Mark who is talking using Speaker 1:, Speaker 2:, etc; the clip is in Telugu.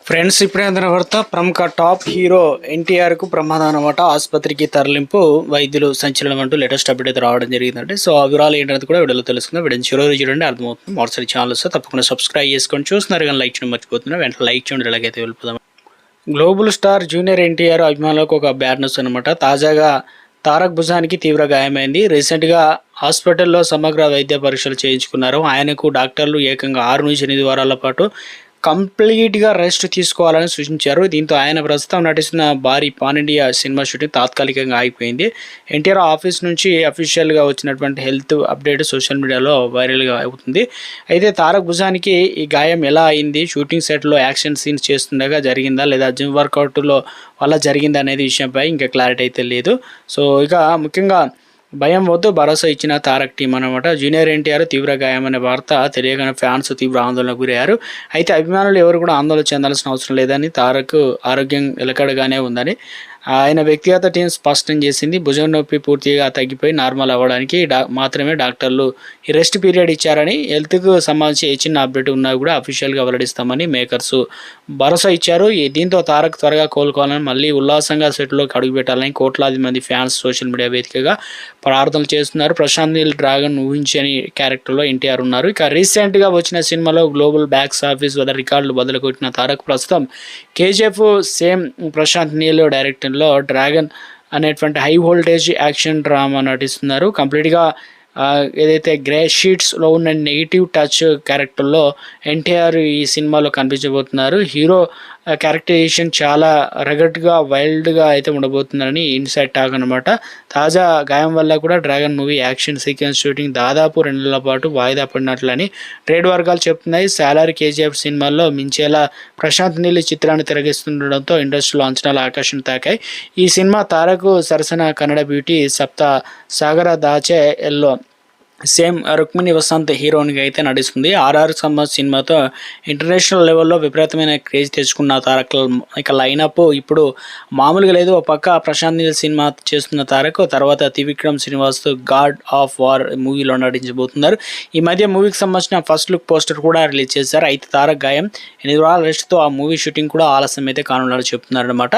Speaker 1: ఫ్రెండ్స్ ఇప్పుడే అందిన వార్త ప్రముఖ టాప్ హీరో ఎన్టీఆర్కు ప్రమాదం అనమాట. ఆసుపత్రికి తరలింపు, వైద్యులు సంచలనం అంటూ లేటెస్ట్ అప్డేట్ అయితే రావడం జరిగిందంటే సో ఆ వివరాలు ఏంటనేది కూడా వీడియోలో తెలుసుకుందాం. వీడియో చివరి చూడండి, అర్థమవుతుంది. మరోసారి ఛానల్ వస్తే తప్పకుండా సబ్స్క్రైబ్ చేసుకొని చూస్తున్నారు కానీ లైక్ చేయడం మర్చిపోతున్నారు. వెంటనే లైక్ చేయండి. ఎలాగైతే వెళ్ళిపోదాం. గ్లోబల్ స్టార్ జూనియర్ ఎన్టీఆర్ అభిమానులకు ఒక బ్యాడ్ న్యూస్ అనమాట. తాజాగా తారక్ భుజానికి తీవ్ర గాయమైంది. రీసెంట్గా హాస్పిటల్లో సమగ్ర వైద్య పరీక్షలు చేయించుకున్నారు. ఆయనకు డాక్టర్లు ఏకంగా 6 నుంచి 8 వారాల పాటు కంప్లీట్గా రెస్ట్ తీసుకోవాలని సూచించారు. దీంతో ఆయన ప్రస్తుతం నటిస్తున్న భారీ పాన్ ఇండియా సినిమా షూటింగ్ తాత్కాలికంగా ఆగిపోయింది. ఎన్టీఆర్ ఆఫీస్ నుంచి అఫీషియల్గా వచ్చినటువంటి హెల్త్ అప్డేట్ సోషల్ మీడియాలో వైరల్గా అవుతుంది. అయితే తారక్ భుజానికి ఈ గాయం ఎలా అయింది, షూటింగ్ సెట్లో యాక్షన్ సీన్స్ చేస్తుండగా జరిగిందా లేదా జిమ్ వర్కౌట్లో వల్ల జరిగిందా అనేది విషయంపై ఇంకా క్లారిటీ అయితే లేదు. సో ఇక ముఖ్యంగా భయం వద్దు భరోసా ఇచ్చిన తారక్ టీం అనమాట. జూనియర్ ఎన్టీఆర్ తీవ్ర గాయమనే వార్త తెలియగానే ఫ్యాన్స్ తీవ్ర ఆందోళనకు గురయ్యారు. అయితే అభిమానులు ఎవరు కూడా ఆందోళన చెందాల్సిన అవసరం లేదని, తారక్ ఆరోగ్యం నిలకడగానే ఉందని ఆయన వ్యక్తిగత టీం స్పష్టం చేసింది. భుజం నొప్పి పూర్తిగా తగ్గిపోయి నార్మల్ అవ్వడానికి మాత్రమే డాక్టర్లు ఈ రెస్ట్ పీరియడ్ ఇచ్చారని, హెల్త్కు సంబంధించి ఏ చిన్న అప్డేట్ ఉన్నా కూడా అఫీషియల్గా వెల్లడిస్తామని మేకర్స్ భరోసా ఇచ్చారు. దీంతో తారక్ త్వరగా కోలుకోవాలని, మళ్ళీ ఉల్లాసంగా సెట్లోకి అడుగుపెట్టాలని కోట్లాది మంది ఫ్యాన్స్ సోషల్ మీడియా వేదికగా ప్రార్థనలు చేస్తున్నారు. ప్రశాంత్ నీల్ డ్రాగన్ ఊహించని క్యారెక్టర్లో ఎన్టీఆర్ ఉన్నారు. ఇక రీసెంట్గా వచ్చిన సినిమాలో గ్లోబల్ బాక్స్ ఆఫీస్ వద్ద రికార్డులు బదులుకొట్టిన తారక్ ప్రస్తుతం కేజీఎఫ్ సేమ్ ప్రశాంత్ నీల్ డైరెక్టర్లో డ్రాగన్ అనేటువంటి హై వోల్టేజ్ యాక్షన్ డ్రామా నటిస్తున్నారు. కంప్లీట్గా ఏదైతే గ్రే షీట్స్లో ఉన్న నెగిటివ్ టచ్ క్యారెక్టర్లో ఎన్టీఆర్ ఈ సినిమాలో కనిపించబోతున్నారు. హీరో క్యారెక్టరైజేషన్ చాలా రగడ్గా వైల్డ్గా అయితే ఉండబోతుందని ఇన్సైడ్ టాక్ అనమాట. తాజా గాయం వల్ల కూడా dragon movie action sequence shooting దాదాపు 2 నెలల పాటు వాయిదా పడినట్లని ట్రేడ్ వర్గాలు చెప్తున్నాయి. సాలార్ కేజీఎఫ్ సినిమాల్లో మించేలా ప్రశాంత్ నీల్ చిత్రాన్ని తిరగిస్తుండడంతో ఇండస్ట్రీలో అంచనాలు ఆకాశం తాకాయి. ఈ సినిమా తారకు సరసన కన్నడ బ్యూటీ సప్త సాగర దాచే ఎల్లో సేమ్ రుక్మిణి వసంత్ హీరోయిన్గా అయితే నడుస్తుంది. ఆర్ఆర్ సంబంధ సినిమాతో ఇంటర్నేషనల్ లెవెల్లో విపరీతమైన క్రేజ్ తెచ్చుకున్న తారక్ ఇక లైనప్ ఇప్పుడు మామూలుగా లేదు. ఒక పక్క ప్రశాంత్ నీల్ సినిమా చేస్తున్న తారక్ తర్వాత త్రివిక్రమ్ శ్రీనివాస్తో గాడ్ ఆఫ్ వార్ మూవీలో నటించబోతున్నారు. ఈ మధ్య మూవీకి సంబంధించిన ఫస్ట్ లుక్ పోస్టర్ కూడా రిలీజ్ చేశారు. అయితే తారక్ గాయం 8 వారాల రెస్ట్తో ఆ మూవీ షూటింగ్ కూడా ఆలస్యం అయితే కానున్నట్టు చెప్తున్నారు అనమాట.